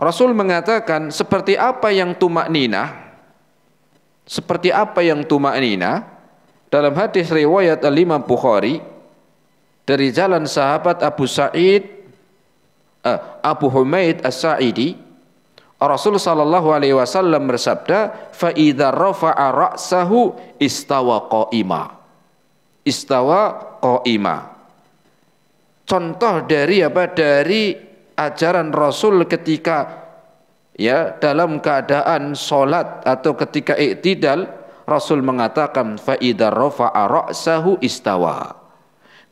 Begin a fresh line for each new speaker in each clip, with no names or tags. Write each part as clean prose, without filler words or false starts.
Rasul mengatakan seperti apa yang tumakninah, seperti apa yang tumakninah dalam hadis riwayat Al-Imam Bukhari dari jalan sahabat Abu Humaid As-Sa'idi, Rasul sallallahu alaihi wasallam bersabda, fa idza rafa'a ra'sahu istawa qa'ima. Istawa qa'ima. Contoh dari apa? Dari ajaran Rasul ketika ya dalam keadaan salat atau ketika i'tidal, Rasul mengatakan fa idza rafa'a ra'sahu istawa.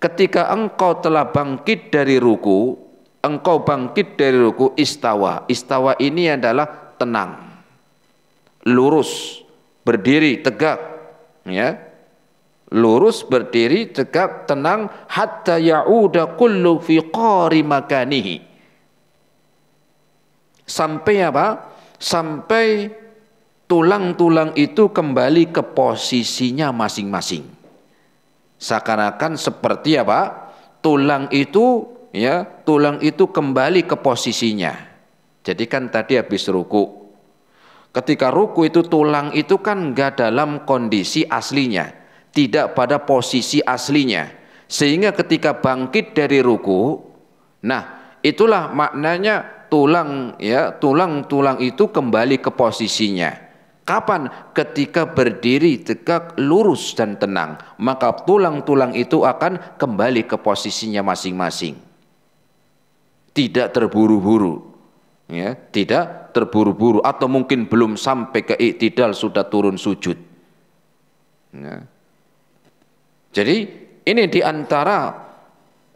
Ketika engkau telah bangkit dari ruku, engkau bangkit dari ruku, istawa. Istawa ini adalah tenang, lurus, berdiri tegak, ya, lurus, berdiri tegak, tenang, hatta ya'uda kullu fi qari makanihi. Sampai apa? Sampai tulang-tulang itu kembali ke posisinya masing-masing. Seakan-akan seperti apa? Tulang itu, ya, tulang itu kembali ke posisinya. Jadi kan tadi habis ruku, ketika ruku itu tulang itu kan enggak dalam kondisi aslinya, tidak pada posisi aslinya, sehingga ketika bangkit dari ruku, nah itulah maknanya tulang, ya, tulang-tulang itu kembali ke posisinya. Kapan? Ketika berdiri tegak, lurus dan tenang, maka tulang-tulang itu akan kembali ke posisinya masing-masing. Tidak terburu-buru, ya, tidak terburu-buru, atau mungkin belum sampai ke i'tidal sudah turun sujud. Ya. Jadi ini diantara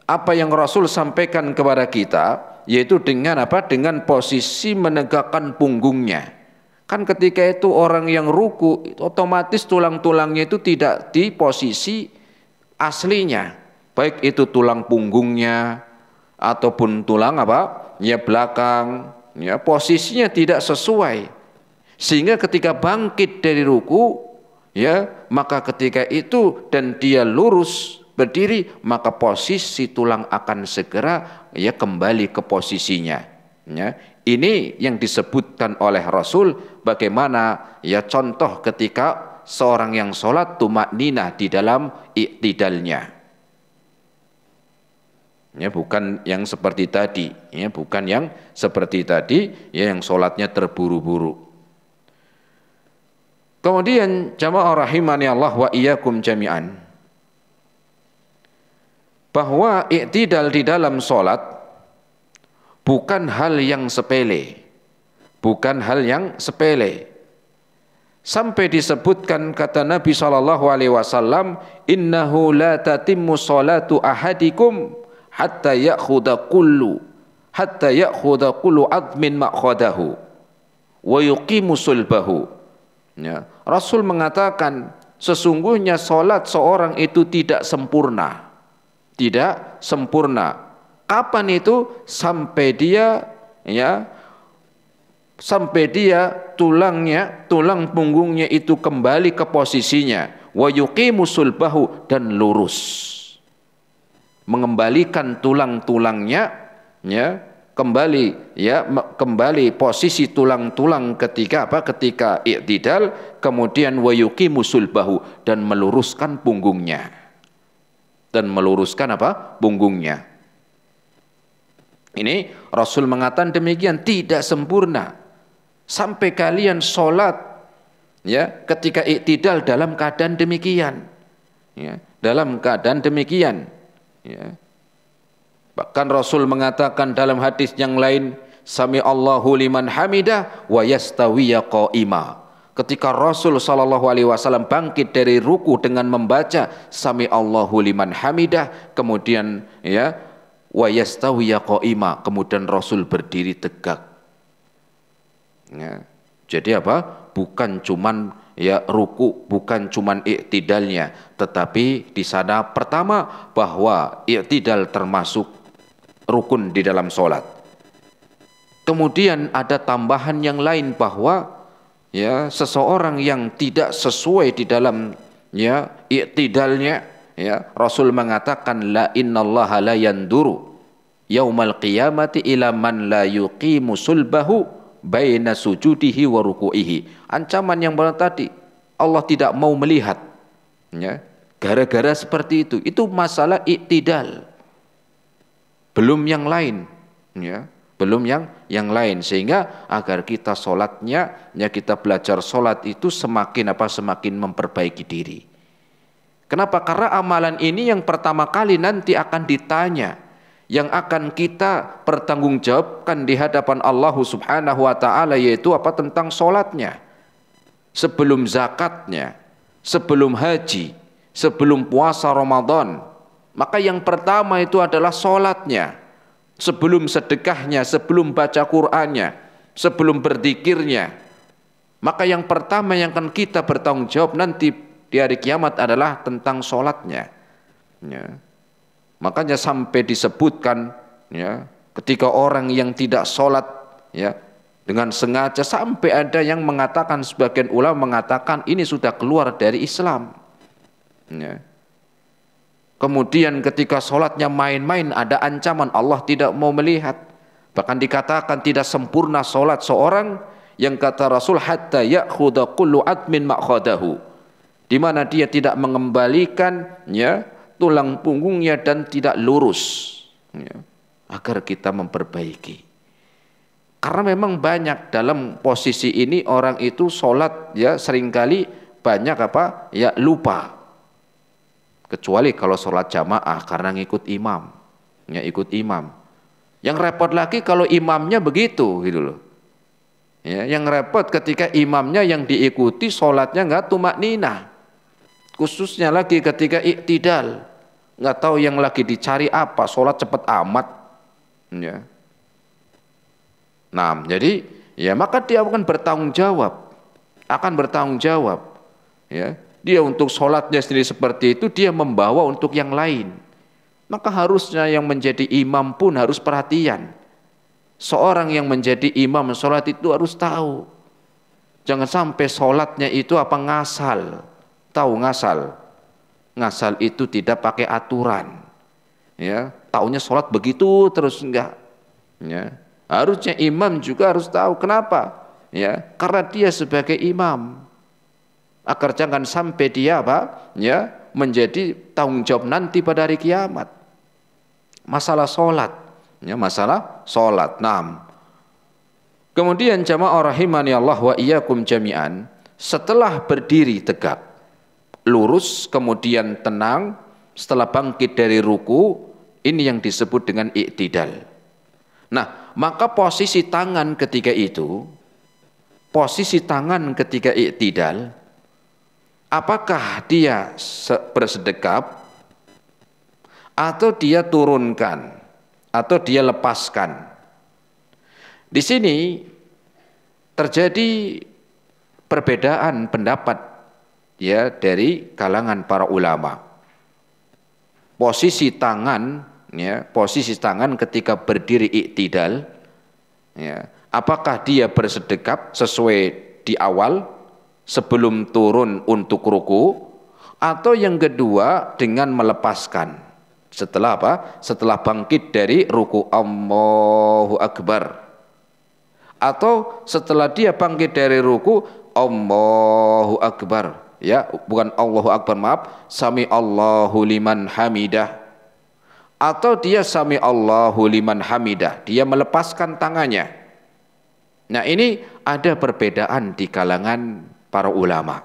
apa yang Rasul sampaikan kepada kita, yaitu dengan apa? Dengan posisi menegakkan punggungnya. Kan ketika itu orang yang ruku, otomatis tulang-tulangnya itu tidak di posisi aslinya, baik itu tulang punggungnya ataupun tulang apa? Ya belakang, ya posisinya tidak sesuai. Sehingga ketika bangkit dari ruku, ya, maka ketika itu dan dia lurus berdiri, maka posisi tulang akan segera ya kembali ke posisinya. Ya, ini yang disebutkan oleh Rasul bagaimana ya contoh ketika seorang yang sholat tumakninah di dalam i'tidalnya. Ya, bukan yang seperti tadi, ya, bukan yang seperti tadi, ya, yang sholatnya terburu-buru. Kemudian jamaah rahimani Allah wa iyyakum jami'an, bahwa i'tidal di dalam sholat bukan hal yang sepele, bukan hal yang sepele. Sampai disebutkan kata Nabi SAW, innahu la tatimmu salatu ahadikum hatta ya'khudha kullu admin ma'khadahu wa yuqimu sulbahu. Ya, Rasul mengatakan sesungguhnya salat seorang itu tidak sempurna. Tidak sempurna. Kapan itu? Sampai dia, ya, sampai dia tulang punggungnya itu kembali ke posisinya, wa yuqimu sulbahu, dan lurus, mengembalikan tulang-tulangnya, ya, kembali, ya, kembali posisi tulang-tulang ketika apa? Ketika i'tidal, kemudian wa yuqimu sulbahu, dan meluruskan punggungnya, dan meluruskan apa? Punggungnya. Ini Rasul mengatakan demikian, tidak sempurna. Sampai kalian sholat, ya, ketika i'tidal dalam keadaan demikian, ya, dalam keadaan demikian, ya. Bahkan Rasul mengatakan dalam hadis yang lain, sami Allahu liman hamidah wa yastawiya qa'ima. Ketika Rasul SAW bangkit dari ruku dengan membaca sami Allahu liman hamidah, kemudian ya wa yastawiya qa'ima, kemudian Rasul berdiri tegak. Ya. Jadi apa? Bukan cuman ya ruku, bukan cuman i'tidalnya, tetapi di sana pertama bahwa i'tidal termasuk rukun di dalam sholat. Kemudian ada tambahan yang lain bahwa ya seseorang yang tidak sesuai di dalam ya i'tidalnya, ya, Rasul mengatakan la innallaha la yanduru yaumal qiyamati ila man la yuqimu sulbahu baina sujudihi wa ruku'ihi. Ancaman yang pertama tadi, Allah tidak mau melihat, ya, gara-gara seperti itu. Itu masalah iktidal, belum yang lain, ya, belum yang lain. Sehingga agar kita sholatnya, ya, kita belajar sholat itu semakin semakin memperbaiki diri. Kenapa? Karena amalan ini yang pertama kali nanti akan ditanya, yang akan kita pertanggungjawabkan di hadapan Allah Subhanahu wa taala, yaitu tentang sholatnya. Sebelum zakatnya, sebelum haji, sebelum puasa Ramadan, maka yang pertama itu adalah sholatnya. Sebelum sedekahnya, sebelum baca Qur'annya, sebelum berzikirnya, maka yang pertama yang akan kita bertanggung jawab nanti di hari kiamat adalah tentang sholatnya, ya. Makanya sampai disebutkan, ya, ketika orang yang tidak sholat, ya, dengan sengaja, sampai ada yang mengatakan, sebagian ulama mengatakan ini sudah keluar dari Islam, ya. Kemudian ketika sholatnya main-main, ada ancaman Allah tidak mau melihat. Bahkan dikatakan tidak sempurna sholat seorang, yang kata Rasul, hatta ya'khudha kullu admin ma'khadahu, di mana dia tidak mengembalikan, ya, tulang punggungnya dan tidak lurus, ya, agar kita memperbaiki. Karena memang banyak dalam posisi ini orang itu sholat, ya, seringkali banyak ya, lupa. Kecuali kalau sholat jamaah karena ngikut imam, ya, ikut imam. Yang repot lagi kalau imamnya begitu, gitu loh. Ya, yang repot ketika imamnya yang diikuti sholatnya nggak tumakninah. Khususnya lagi ketika iktidal, nggak tahu yang lagi dicari apa, sholat cepet amat, ya. Nah, jadi, ya, maka dia akan bertanggung jawab, ya. Dia untuk sholatnya sendiri seperti itu, dia membawa untuk yang lain. Maka harusnya yang menjadi imam pun harus perhatian. Seorang yang menjadi imam sholat itu harus tahu, jangan sampai sholatnya itu ngasal. Tahu ngasal? Ngasal itu tidak pakai aturan, ya. Taunya sholat begitu terus, enggak, ya. Harusnya imam juga harus tahu. Kenapa? Ya, karena dia sebagai imam, agar jangan sampai dia ya, menjadi tanggung jawab nanti pada hari kiamat. Masalah sholat, ya, masalah sholat. Nah, kemudian jamaah rahimani Allah wa iyyakum jami'an, setelah berdiri tegak, lurus, kemudian tenang, setelah bangkit dari ruku, ini yang disebut dengan iktidal. Nah, maka posisi tangan ketika iktidal, apakah dia bersedekap, atau dia turunkan, atau dia lepaskan? Di sini terjadi perbedaan pendapat, ya, dari kalangan para ulama. Posisi tangan, ya, posisi tangan ketika berdiri iktidal, ya, apakah dia bersedekap sesuai di awal sebelum turun untuk ruku, atau yang kedua dengan melepaskan setelah setelah bangkit dari ruku, Allahu Akbar, atau setelah dia bangkit dari ruku, Allahu Akbar, ya, bukan Allahu Akbar, maaf, sami Allahu liman hamidah, atau dia sami Allahu liman hamidah, dia melepaskan tangannya. Nah, ini ada perbedaan di kalangan para ulama,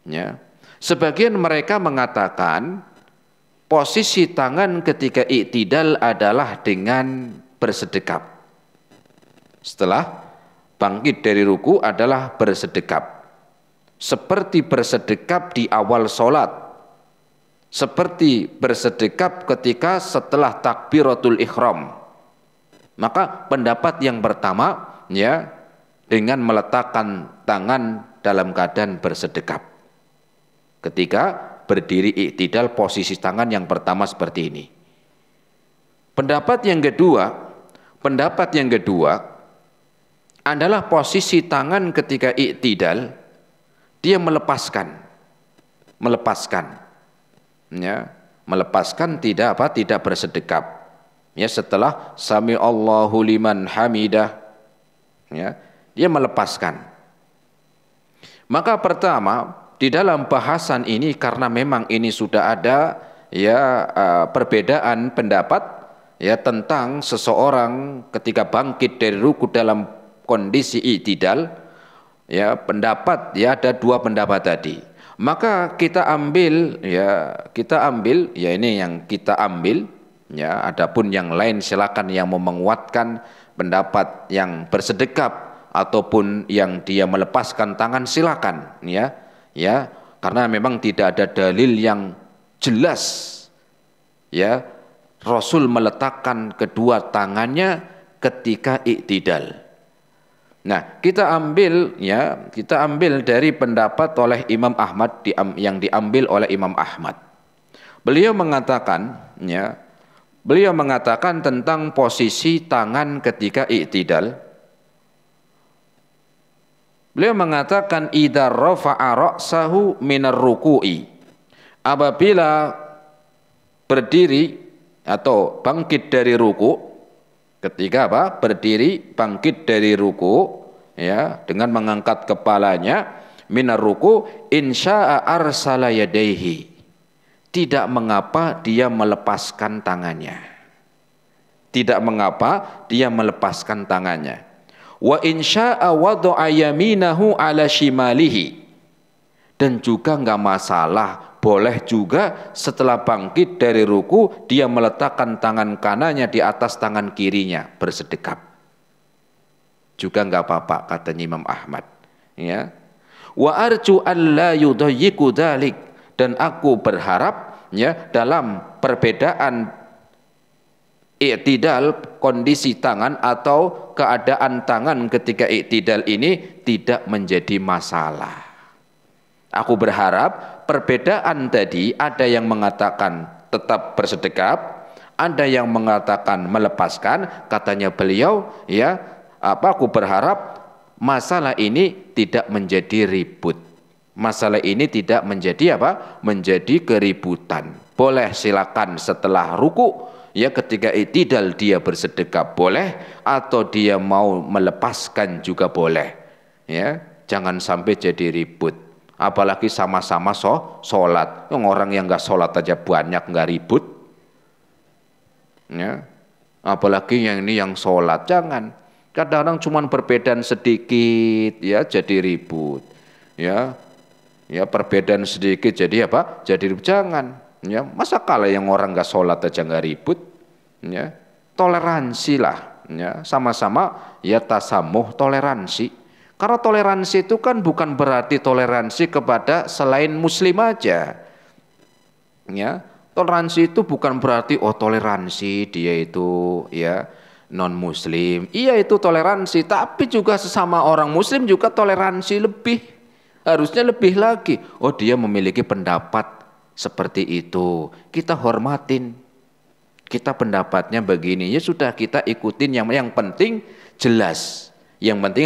ya. Sebagian mereka mengatakan posisi tangan ketika iktidal adalah dengan bersedekap. Setelah bangkit dari ruku adalah bersedekap, seperti bersedekap di awal sholat, seperti bersedekap ketika setelah takbiratul ihram. Maka pendapat yang pertama, ya, dengan meletakkan tangan dalam keadaan bersedekap. Ketika berdiri iktidal, posisi tangan yang pertama seperti ini. Pendapat yang kedua adalah posisi tangan ketika iktidal, dia melepaskan, ya, melepaskan, tidak bersedekap, Ya, setelah sami Allahu liman hamidah, ya, dia melepaskan. Maka pertama di dalam bahasan ini, karena memang ini sudah ada ya perbedaan pendapat ya tentang seseorang ketika bangkit dari ruku dalam kondisi i'tidal, ya pendapat ya ada dua pendapat tadi. Maka kita ambil ya ini yang kita ambil ya, adapun yang lain silakan yang mau menguatkan pendapat yang bersedekap ataupun yang dia melepaskan tangan silakan ya karena memang tidak ada dalil yang jelas ya Rasul meletakkan kedua tangannya ketika i'tidal. Nah, kita ambil dari pendapat oleh Imam Ahmad yang diambil oleh Imam Ahmad. Beliau mengatakan tentang posisi tangan ketika i'tidal. Beliau mengatakan idza rafa'a ra'sahu minar ruku'i. Apabila berdiri atau bangkit dari ruku, ketika berdiri bangkit dari ruku ya dengan mengangkat kepalanya minar ruku insya'a arsala yadaihi, tidak mengapa dia melepaskan tangannya, wa insya'a wada'a yaminahu ala shimalihi, dan juga enggak masalah, boleh juga setelah bangkit dari ruku dia meletakkan tangan kanannya di atas tangan kirinya bersedekap, juga enggak apa-apa katanya Imam Ahmad ya. Wa arju alla yudayyiqu dzalik, dan aku berharap ya dalam perbedaan i'tidal kondisi tangan atau keadaan tangan ketika i'tidal ini tidak menjadi masalah. Aku berharap perbedaan tadi ada yang mengatakan tetap bersedekap, ada yang mengatakan melepaskan, katanya beliau ya aku berharap masalah ini tidak menjadi ribut. Masalah ini tidak menjadi menjadi keributan. Boleh silakan setelah ruku ya ketika i'tidal dia bersedekap boleh, atau dia mau melepaskan juga boleh. Ya, jangan sampai jadi ribut. Apalagi sama-sama sholat. Orang yang nggak sholat aja banyak nggak ribut. Ya, apalagi yang ini yang sholat, jangan. Kadang-kadang cuma perbedaan sedikit ya jadi ribut. Ya perbedaan sedikit jadi jadi ribut, jangan. Ya, masa kalah yang orang nggak sholat aja nggak ribut. Ya, toleransi lah. Ya, sama-sama ya tasamuh, toleransi. Karena toleransi itu kan bukan berarti toleransi kepada selain muslim aja. Ya, toleransi itu bukan berarti toleransi dia itu ya non muslim. Iya, itu toleransi, tapi juga sesama orang muslim juga toleransi lebih. Harusnya lebih lagi. Oh, dia memiliki pendapat seperti itu, kita hormatin. Kita pendapatnya begini, ya sudah kita ikutin, yang penting jelas. Yang penting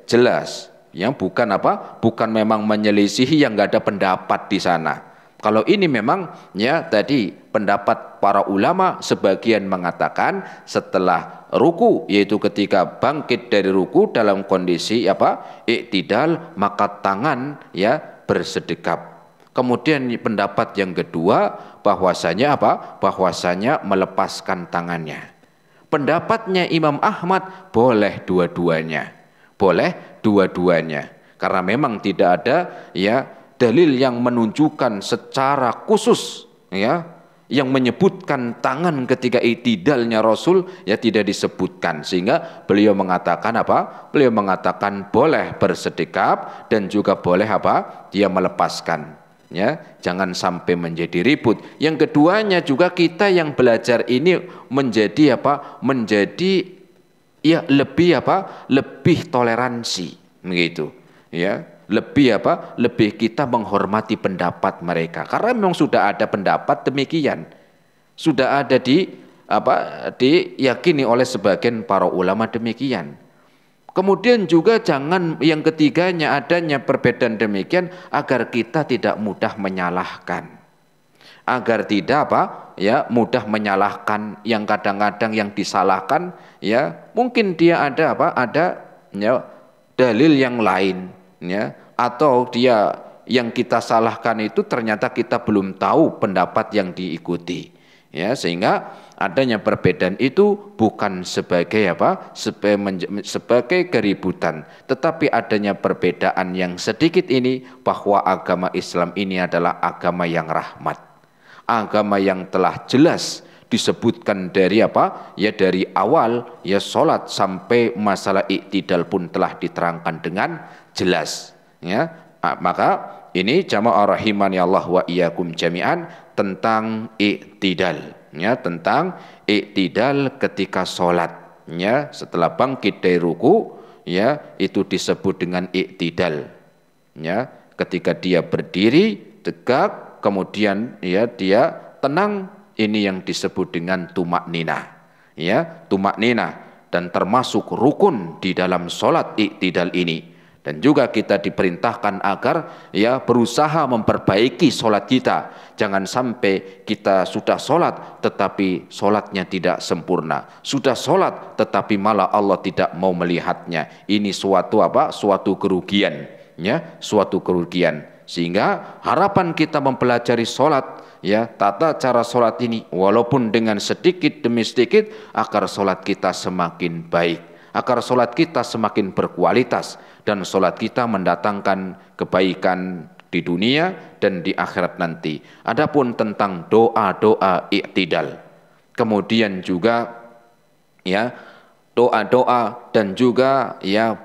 jelas, yang bukan memang menyelisihi yang nggak ada pendapat di sana. Kalau ini memang ya tadi pendapat para ulama, sebagian mengatakan setelah ruku, yaitu ketika bangkit dari ruku dalam kondisi i'tidal, maka tangan ya bersedekap. Kemudian pendapat yang kedua bahwasanya bahwasanya melepaskan tangannya. Pendapatnya Imam Ahmad boleh dua-duanya. Karena memang tidak ada ya dalil yang menunjukkan secara khusus ya yang menyebutkan tangan ketika i'tidalnya Rasul ya tidak disebutkan, sehingga beliau mengatakan Beliau mengatakan boleh bersedekap dan juga boleh dia melepaskan. Ya, jangan sampai menjadi ribut. Yang keduanya juga kita yang belajar ini menjadi menjadi ya lebih toleransi begitu ya, lebih kita menghormati pendapat mereka, karena memang sudah ada pendapat demikian, sudah ada diyakini oleh sebagian para ulama demikian. Kemudian juga jangan yang ketiganya adanya perbedaan demikian agar kita tidak mudah menyalahkan. agar tidak apa ya mudah menyalahkan, yang kadang-kadang yang disalahkan ya mungkin dia ada apa ada ya dalil yang lain ya, atau dia yang kita salahkan itu ternyata kita belum tahu pendapat yang diikuti ya, sehingga adanya perbedaan itu bukan sebagai apa sebagai keributan, tetapi adanya perbedaan yang sedikit ini bahwa agama Islam ini adalah agama yang rahmat, agama yang telah jelas disebutkan dari apa ya dari awal ya sholat sampai masalah iktidal pun telah diterangkan dengan jelas ya. Maka ini jamaah rahimani Allah wa iyyakum jami'an tentang iktidal ya, tentang iktidal ketika sholat ya, setelah bangkit dari ruku ya itu disebut dengan iktidal ya, ketika dia berdiri tegak kemudian ya dia tenang, ini yang disebut dengan tumak nina ya, tumak nina, dan termasuk rukun di dalam sholat iktidal ini. Dan juga kita diperintahkan agar ya berusaha memperbaiki sholat kita, jangan sampai kita sudah sholat tetapi sholatnya tidak sempurna, sudah sholat tetapi malah Allah tidak mau melihatnya. Ini suatu apa suatu kerugian ya, suatu kerugian. Sehingga harapan kita mempelajari sholat ya, tata cara sholat ini walaupun dengan sedikit demi sedikit agar sholat kita semakin baik, agar sholat kita semakin berkualitas, dan sholat kita mendatangkan kebaikan di dunia dan di akhirat nanti. Adapun tentang doa-doa iktidal, kemudian juga ya doa-doa dan juga ya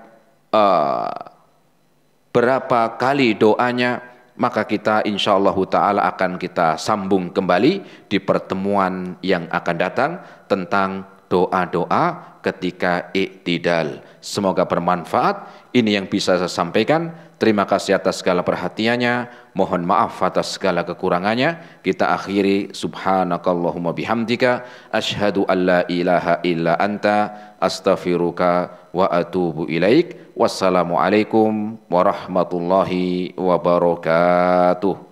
berapa kali doanya, maka kita insyaallah ta'ala akan kita sambung kembali di pertemuan yang akan datang tentang doa-doa ketika iktidal. Semoga bermanfaat. Ini yang bisa saya sampaikan. Terima kasih atas segala perhatiannya. Mohon maaf atas segala kekurangannya. Kita akhiri subhanakallahumma bihamdika asyhadu an la ilaha illa anta astaghfiruka wa atubu ilaik. Wassalamualaikum warahmatullahi wabarakatuh.